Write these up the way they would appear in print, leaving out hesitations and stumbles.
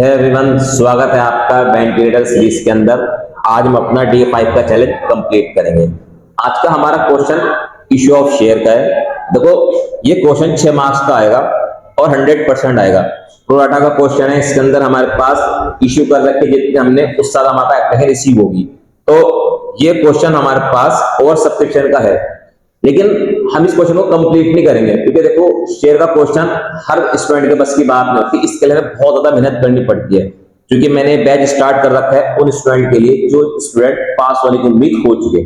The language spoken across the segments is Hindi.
है एवरीवन, स्वागत है आपका बैंक ट्रेडर सीरीज के अंदर। आज हम अपना डे 5 का चैलेंज कंप्लीट करेंगे। आज का हमारा क्वेश्चन इशू ऑफ शेयर का है। देखो, ये क्वेश्चन 6 मार्क्स का आएगा और 100% आएगा। प्रोराटा का क्वेश्चन है। इसके अंदर हमारे पास इश्यू कर रखे जितने हमने उस साल हमारा एप्लीकेशन रिसीव होगी। तो ये क्वेश्चन हमारे पास ओवर सब्सक्रिप्शन का है, लेकिन हम इस क्वेश्चन को कंप्लीट नहीं करेंगे क्योंकि देखो, शेयर का क्वेश्चन हर स्टूडेंट के बस की बात नहीं होती। इसके लिए बहुत ज्यादा मेहनत करनी पड़ती है, क्योंकि मैंने बैच स्टार्ट कर रखा है उन स्टूडेंट के लिए जो स्टूडेंट पास होने की उम्मीद हो चुके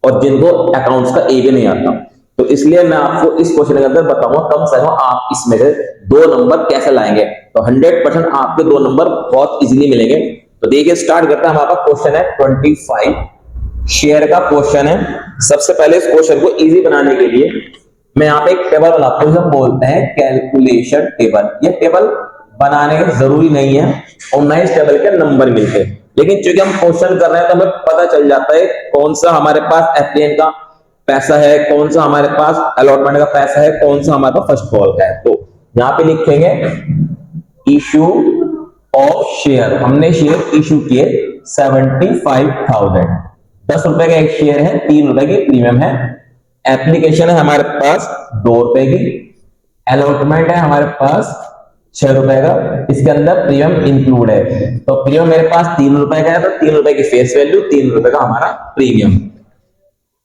और जिनको अकाउंट्स का ए भी नहीं आता। तो इसलिए मैं आपको इस क्वेश्चन के अंदर बताऊंगा कम से कम आप इसमें से 2 नंबर कैसे लाएंगे। तो 100% आपके 2 नंबर बहुत इजीली मिलेंगे। तो देखिए, स्टार्ट करते हैं। हमारा क्वेश्चन है 25 शेयर का क्वेश्चन है। सबसे पहले इस क्वेश्चन को इजी बनाने के लिए मैं यहाँ पे एक टेबल बनाता हूँ, हम बोलते हैं कैलकुलेशन टेबल। ये टेबल बनाने का जरूरी नहीं है और ना इस टेबल के नंबर मिलते, लेकिन चूंकि हम क्वेश्चन कर रहे हैं तो हमें पता चल जाता है कौन सा हमारे पास एप्लीकेशन का पैसा है, कौन सा हमारे पास अलॉटमेंट का पैसा है, कौन सा हमारे पास फर्स्ट कॉल का है। तो यहाँ पे लिखेंगे इशू ऑफ शेयर। हमने शेयर इशू किए 75,000। 10 रुपए का एक शेयर है, 3 रुपए की प्रीमियम है। एप्लीकेशन है हमारे पास 2 रुपए की। अलॉटमेंट है हमारे पास 6 रुपए का। इसके अंदर प्रीमियम इंक्लूड है। तो प्रीमियम मेरे पास 3 रुपए का है, तो 3 रुपए की फेस वैल्यू, 3 रुपए का हमारा प्रीमियम।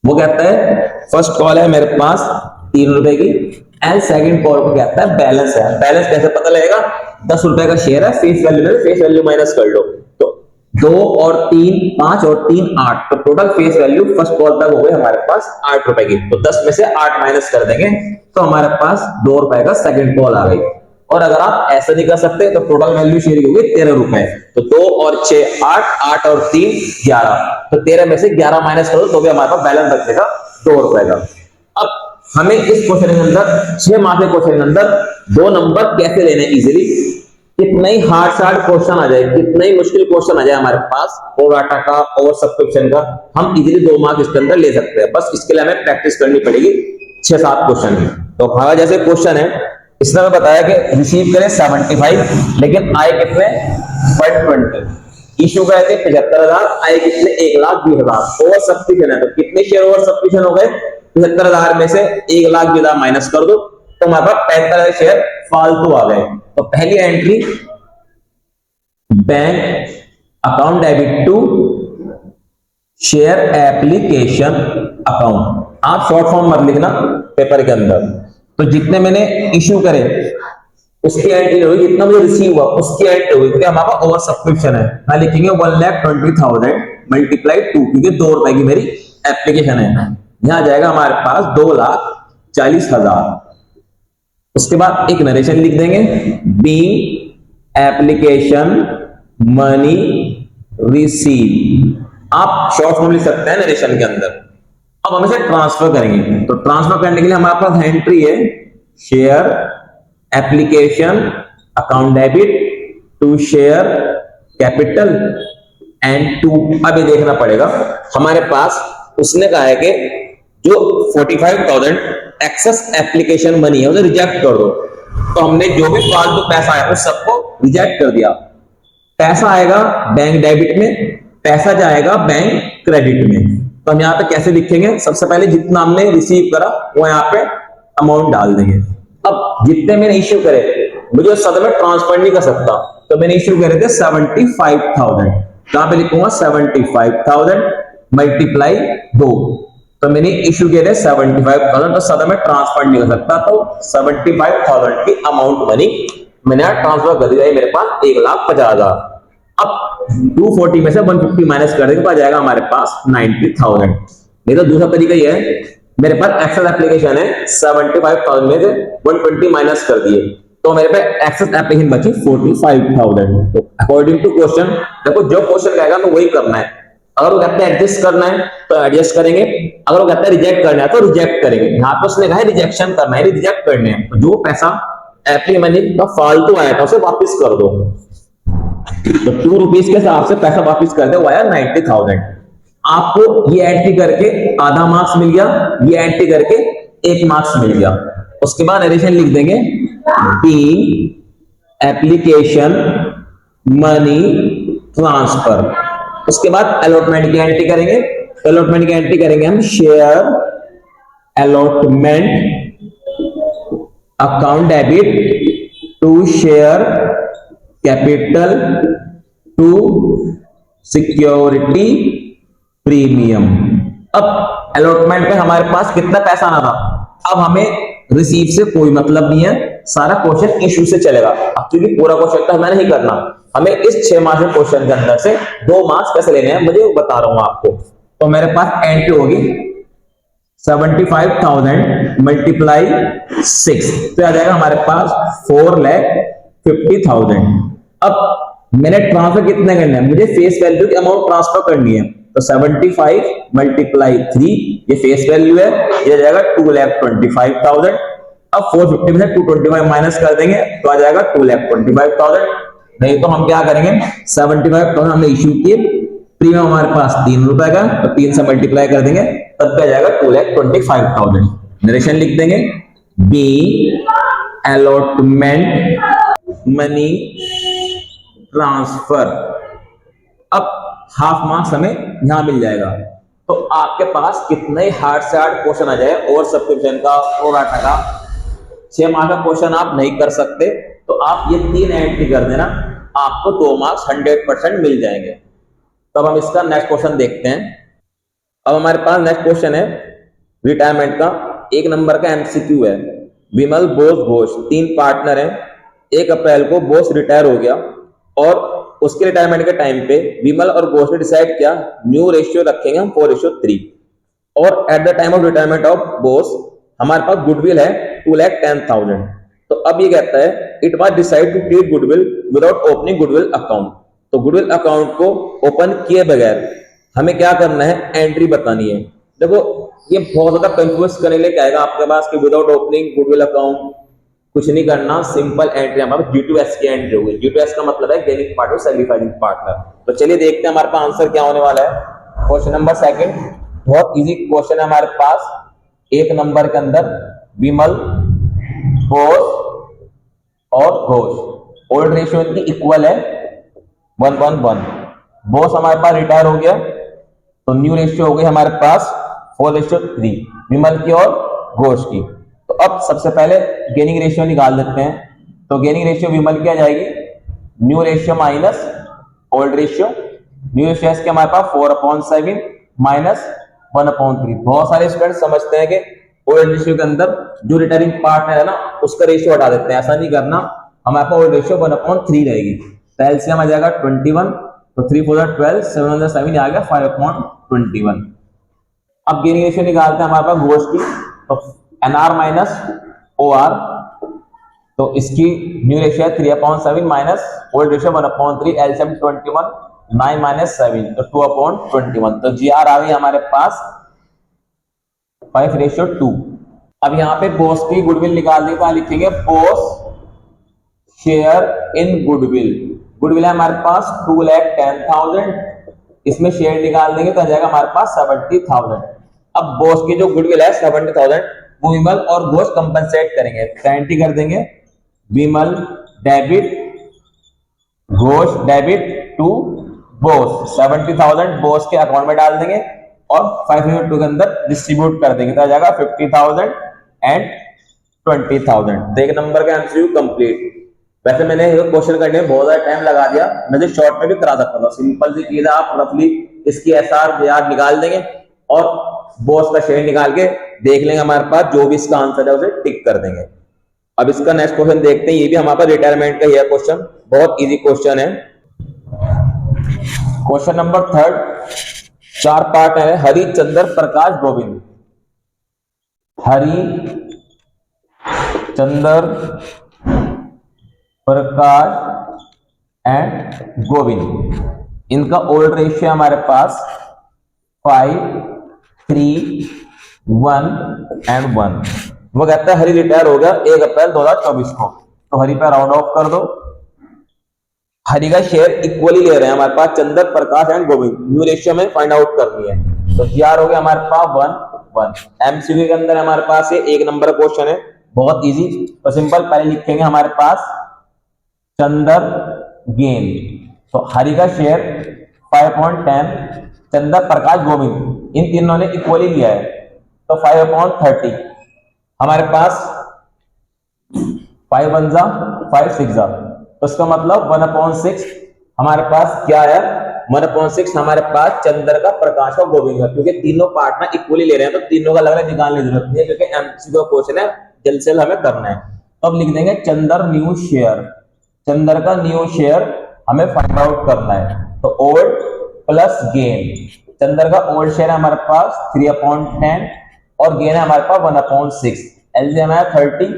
वो कहता है फर्स्ट कॉल है मेरे पास 3 रुपए की एंड सेकंड कॉल को कहता है बैलेंस है। बैलेंस कैसे पता लगेगा? 10 रुपए का शेयर है, फेस वैल्यू माइनस कर लो। 2 और 3 5 और 3 8, तो total face value first call तक हो गई हमारे पास 8 रुपए की। तो 10 में से 8 माइनस कर देंगे तो हमारे पास 2 रुपए का सेकंड कॉल आ गई। और अगर आप ऐसा नहीं कर सकते तो टोटल वैल्यू शेयर की होगी 13 रुपए। तो 2 और 6 8, 8 और 3 11, तो 13 में से 11 माइनस करो तो भी हमारे पास बैलेंस बचेगा 2 रुपए का। अब हमें इस क्वेश्चन के अंदर 6 मार्क्स के क्वेश्चन के अंदर 2 नंबर कैसे लेने इजीली। कितना ही हार्ड क्वेश्चन आ जाए, कितना ही मुश्किल क्वेश्चन आ जाए हमारे पास प्रोराटा का और सब्सक्रिप्शन का, हम इजीली 2 मार्क्स इसके अंदर ले सकते हैं। बस इसके लिए हमें प्रैक्टिस करनी पड़ेगी 6-7 क्वेश्चन की। तो हमारा जैसे क्वेश्चन है, इसने हमें बताया कि रिसीव करें 75, लेकिन आए कितने 120। इशू गए थे 75,000, आए कितने 1,20,000। ओवर सब्सक्रिप्शन है, तो कितने शेयर ओवर सब्सक्रिप्शन हो गए? 75,000 में से 1,20,000 माइनस कर दो तो हमारे पास 45,000 शेयर फालतू आ गए। तो पहली entry, bank account debit to share application account. आप शॉर्ट फॉर्म मत लिखना पेपर के अंदर। तो जितने मैंने इश्यू करे उसकी एंट्री होगी, जितना मुझे रिसीव हुआ उसकी एंट्री होगी, क्योंकि हमारा ओवर सब्सक्रिप्शन है। मैं लिखेंगे 1,20,000 मल्टीप्लाई 2, क्योंकि 2 रुपए की मेरी एप्लीकेशन है। यहां जाएगा हमारे पास 2,40,000। उसके बाद एक नरेशन लिख देंगे, बीइंग एप्लीकेशन मनी रिसीव। आप शॉर्ट फॉर्म लिख सकते हैं नरेशन के अंदर। अब हम इसे ट्रांसफर करेंगे। तो ट्रांसफर करने के लिए हमारे पास एंट्री है share application account debit to share capital and two. अब ये देखना पड़ेगा हमारे पास, उसने कहा है कि जो 45,000 एक्सेस एप्लीकेशन मनी है उसे रिजेक्ट कर दो। तो हमने जो भी फालतू पैसा है उस सबको रिजेक्ट कर दिया। पैसा आएगा बैंक डेबिट में, पैसा जाएगा बैंक क्रेडिट में। तो हम यहाँ पे कैसे लिखेंगे? सबसे पहले जितना हमने रिसीव करा वो यहाँ पे अमाउंट डाल देंगे। अब जितने मैंने इश्यू करे, मुझे उस समय ट्रांसफर नहीं कर सकता, तो मैंने इश्यू करे थे 75,000। कहां पे लिखूंगा? 75,000 मल्टीप्लाई 2। तो मैंने इश्यू किए थे 75,000, तो सदा में ट्रांसफर नहीं कर सकता, तो 75,000 की अमाउंट मनी मैंने ट्रांसफर कर दिया। मेरे पास 1,50,000। अब 240 में से 150 माइनस कर देंगे, पास जाएगा हमारे पास 90,000। नहीं तो दूसरा तरीका ये है, मेरे पास एक्सेस एप्लीकेशन है 75,000 में से 120 माइनस कर दिए, तो मेरे पे एक्सेस एप्लीकेशन बची 45,000। तो अकॉर्डिंग टू क्वेश्चन, देखो जो क्वेश्चन कहेगा तो वही करना है। अगर वो कहते हैं एडजस्ट करना है तो एडजस्ट करेंगे, अगर वो कहता है रिजेक्ट करना है तो रिजेक्ट करेंगे। यहाँ पे उसने कहा है रिजेक्शन करना है, रिजेक्ट करने हैं। तो जो पैसा एप्लीकेशन मनी का फालतू आया था उसे वापस कर दो। तो 2 रुपीज के हिसाब से पैसा वापस कर दे, वो आया 90,000। आपको ये एंट्री करके आधा मार्क्स मिल गया, ये एंट्री करके 1 मार्क्स मिल गया। उसके बाद नरेशन लिख देंगे, बीइंग एप्लीकेशन मनी ट्रांसफर। उसके बाद अलॉटमेंट की एंट्री करेंगे। अलॉटमेंट की एंट्री करेंगे हम share allotment account debit to share capital to security premium. अब अलॉटमेंट पे हमारे पास कितना पैसा आना था, अब हमें रिसीव से कोई मतलब नहीं है, सारा क्वेश्चन इशू से चलेगा। अब क्योंकि पूरा क्वेश्चन तो हमें नहीं करना, हमें इस 6 मार्क्स के क्वेश्चन के अंदर से 2 मार्क्स कैसे लेने हैं मुझे बता रहा हूं आपको। तो मेरे पास एंट्री होगी 75,000 मल्टीप्लाई 6, तो आ जाएगा हमारे पास 4,50,000। अब मैंने ट्रांसफर कितने करना है, मुझे फेस वैल्यू की अमाउंट ट्रांसफर करनी है, तो 75 मल्टीप्लाई 3 ये फेस वैल्यू है, ये जाएगा 2,25,000। अब 450 में से 225 माइनस कर देंगे तो आ जाएगा 2,25,000। नहीं तो हम क्या करेंगे, 75,000 हमने इश्यू किए, प्रीमियम हमारे पास 3 रुपए का, तो 3 से मल्टीप्लाई कर देंगे तब क्या जाएगा 2,25,000। नरेशन लिख देंगे, बी अलॉटमेंट मनी ट्रांसफर। अब हाफ मार्क्स हमें यहां मिल जाएगा। तो आपके पास कितने हार्ड से हार्ड क्वेश्चन आ जाए और सब्सक्रिप्शन का और डाटा का 6 मार्क्स का क्वेश्चन आप नहीं कर सकते, तो आप ये 3 एंट्री कर देना, आपको 2 मार्क्स 100% मिल जाएंगे। तब हम इसका नेक्स्ट क्वेश्चन देखते हैं। अब हमारे पास नेक्स्ट क्वेश्चन है रिटायरमेंट का, 1 नंबर का एमसीक्यू है। विमल, बोस, घोष 3 पार्टनर हैं। 1 अप्रैल को बोस रिटायर हो गया और उसके रिटायरमेंट के टाइम पे विमल और घोष ने डिसाइड किया न्यू रेशियो रखेंगे हम 4:3। और at the time of retirement of Bose हमारे पास गुडविल है 2,10,000। तो अब ये कहता है it was decide to treat goodwill without opening goodwill account. तो गुडविल अकाउंट को ओपन किए बगैर हमें क्या करना है, एंट्री बतानी है। देखो ये बहुत ज्यादा कंफ्यूज करने के लिए कहेगा आपके पास कि विदाउट ओपनिंग गुडविल अकाउंट, कुछ नहीं करना, सिंपल एंट्री हमारे G2S की एंट्री होगी। G2S का मतलब है गेनिंग पार्टनर सेग्रीफाइंग पार्टनर। तो चलिए देखते हैं हमारे पास आंसर क्या होने वाला है। क्वेश्चन नंबर 2 बहुत इजी क्वेश्चन है हमारे पास। 1 नंबर के अंदर विमल, बोस और घोष, ओल्ड रेशियो इनकी इक्वल है 1:1। बोस हमारे पास रिटायर हो गया तो न्यू रेशियो हो गई हमारे पास 4:3 विमल की और घोष की। तो अब सबसे पहले गेनिंग रेशियो निकाल देते हैं। तो गेनिंग रेशियो विमल की आ जाएगी new ratio minus old ratio. New ratio के हमारे पास 4/7 माइनस 1/3। बहुत सारे स्टूडेंट समझते हैं कि ओल्ड रेशियो के अंदर जो रिटर्निंग पार्टनर है ना उसका रेशियो हटा देते हैं, ऐसा नहीं करना। हमारे पास ओल्ड रेशियो 1/3 रहेगी। तो एलसीएम आ जाएगा 21, तो 3 4 12, 7 7 आ गया 5/21। अब गेनिंग रेशियो निकालते हैं हमारे पास घोष की, तो एनआर माइनस ओआर, तो इसकी new ratio 3/7 minus old ratio 1/3, LCM 21, 9 minus 7 तो 2/21। तो जीआर आ गई हमारे पास 5:2। अब यहाँ पे बॉस की गुडविल निकाल दी तो लिखेंगे boss share in goodwill. Goodwill है हमारे पास 2,10,000, इसमें शेयर निकाल देंगे तो आ जाएगा हमारे पास 70,000। अब बॉस की जो गुडविल है 70,000 वो विमल और घोष कंपनसेट करेंगे। एंट्री कर देंगे Vimal debit, Ghosh debit to boss. 70,000 boss के अकाउंट में डाल देंगे और 502 के अंदर डिस्ट्रीब्यूट कर देंगे तो आ जाएगा 50,000 एंड 20,000। तो 1 नंबर का एमसीक्यू कंप्लीट। वैसे मैंने ये क्वेश्चन करने में बहुत ज्यादा टाइम लगा दिया, मैं जो शॉर्ट में भी करा सकता था। सिंपल सी चीज है, आप रफली इसकी एसआर जेआर निकाल देंगे और बॉस का शेयर निकाल के देख लेंगे, हमारे पास जो भी इसका आंसर है उसे टिक कर देंगे। अब इसका नेक्स्ट क्वेश्चन देखते हैं, ये भी हमारे पास रिटायरमेंट का ही है क्वेश्चन, बहुत इजी क्वेश्चन है। क्वेश्चन नंबर 3 4 पार्ट है। हरि, चंद्र, प्रकाश, गोविंद। हरि, चंद्र, प्रकाश एंड गोविंद, इनका ओल्ड रेशियो हमारे पास 5, 3, 1 एंड 1। वो कहता है हरि रिटायर हो गया 1 अप्रैल 2024 को, तो हरि पे राउंड ऑफ कर दो। हरि का शेयर इक्वली ले रहे हैं हमारे पास चंद्र, प्रकाश एंड गोविंद, न्यू रेशियो में फाइंड आउट करनी है। तो जीआर हो गया हमारे पास 1:1। एमसीक्यू के अंदर हमारे पास ये 1 नंबर क्वेश्चन है, बहुत इजी। तो सिंपल पहले लिखेंगे हमारे पास चंद्र गेन। तो हरि का शेयर 5/10, चंदा, प्रकाश, गोविंद इन तीनों ने इक्वली लिया है, तो 5/30 हमारे पास 5 1 जा 5 6 जा, तो इसका मतलब 1/6 हमारे पास क्या है, 1/6 हमारे पास चंद्र का, प्रकाश और गोविंद का, क्योंकि तीनों पार्टनर इक्वली ले रहे हैं तो तीनों का अलग अलग निकालने की जरूरत नहीं है, क्योंकि एमसीक्यू क्वेश्चन है, जल्द से जल्द हमें करना है। तो अब लिख देंगे चंद्र न्यू शेयर, चंद्र का न्यू शेयर हमें फाइंड आउट करना है, तो ओल्ड प्लस गेन। चंद्र का ओल्ड शेयर है हमारे पास 3/10 और गेन है हमारे पास 1/6। एलसीएम है 30,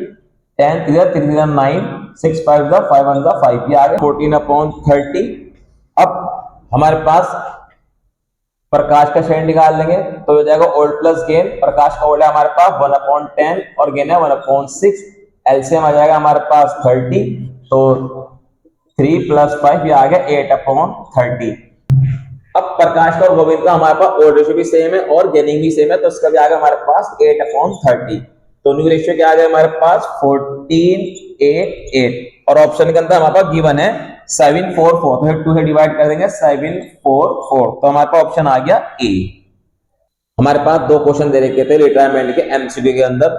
10 3 3 9, 6 5 5 1 5, ये आ गया 14/30। अब हमारे पास प्रकाश का शेयर निकाल लेंगे, तो हो जाएगा ओल्ड प्लस गेन। प्रकाश का ओल्ड है हमारे पास 1/10 और गेन है 1/6। एलसीएम आ जाएगा हमारे पास 30, तो 3 + 5 ये आ गया 8/30। अब प्रकाश का और गोविंद का हमारे पास ओल्ड रेशियो भी सेम है और गेनिंग भी सेम है, तो इसका भी आ गया हमारे पास 8/30। दोनों की रेशियो क्या आ गया हमारे पास 14/8 और ऑप्शन के अंदर हमारे पास गिवन है 744, तो 2 से डिवाइड कर देंगे 744, तो हमारे पास ऑप्शन आ गया ए। हमारे पास दो क्वेश्चन दे रखे थे रिटायरमेंट के एमसीक्यू के अंदर,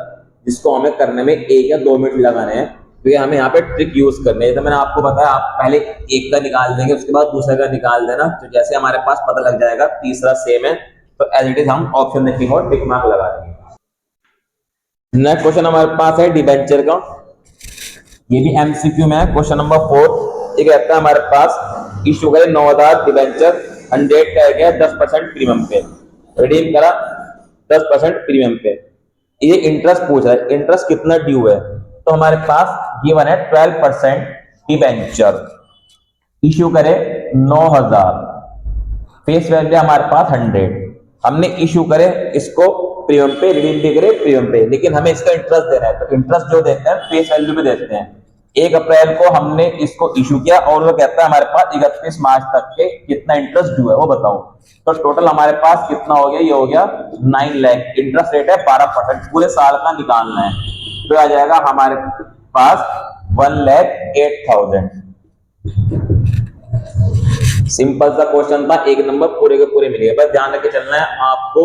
जिसको हमें करने में 1 या 2 मिनट लगाने हैं, तो ये हमें यहाँ पे ट्रिक यूज करनी है। तो मैंने आपको बताया, आप पहले एक का निकाल देंगे, उसके बाद दूसरे का निकाल देना, तो जैसे हमारे पास पता लग जाएगा तीसरा सेम है, तो एज इट इज हम ऑप्शन देखेंगे और टिक मार्क लगा देंगे। नेक्स्ट क्वेश्चन हमारे पास है डिबेंचर का, ये भी एमसीक्यू में है, क्वेश्चन नंबर 4। ये कहता है हमारे पास इशू करें 9000 डिबेंचर 100 का गया 10% प्रीमियम पे, रिडीम करा 10% प्रीमियम पे, ये इंटरेस्ट पूछ रहा है, इंटरेस्ट कितना ड्यू है, तो हमारे पास गिवन है 12% डिबेंचर, इशू करे 9000, फेस वैल्यू हमारे पास 100, हमने इशू करे इसको प्रीमियम पे, रिडीम भी करे प्रीमियम पे, लेकिन हमें इसका इंटरेस्ट देना है, तो इंटरेस्ट जो देते हैं फेस वैल्यू पे देते हैं। 1 अप्रैल को हमने इसको इशू किया और वो कहता है हमारे पास 31 मार्च तक के कितना इंटरेस्ट ड्यू है वो बताओ, तो टोटल हमारे पास कितना हो गया, ये हो गया 9 लाख, इंटरेस्ट रेट है 12%, पूरे साल का निकालना है, तो आ जाएगा हमारे पास 1,08,000। सिंपल सा क्वेश्चन था, 1 नंबर पूरे के पूरे मिलेगा। बस ध्यान रख के चलना है, आपको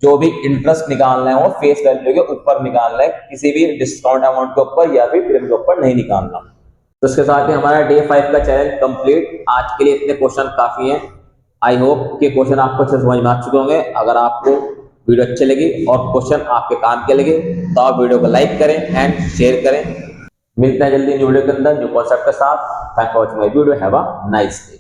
जो भी इंटरेस्ट निकालना है वो फेस वैल्यू के ऊपर निकालना है, किसी भी डिस्काउंट अमाउंट के ऊपर या फिर प्रीमियम के ऊपर नहीं निकालना। तो इसके साथ ही हमारा डे 5 का चैलेंज कंप्लीट। आज के लिए इतने क्वेश्चन काफी हैं। आई होप कि क्वेश्चन आपको अच्छे समझ में आ चुके होंगे। अगर आपको वीडियो अच्छी लगी और क्वेश्चन आपके काम के लगे तो आप वीडियो को लाइक करें एंड शेयर करें। मिलते हैं जल्दी वीडियो के अंदर न्यू कॉन्सेप्ट के साथ। Thank for watching my video, have a nice day.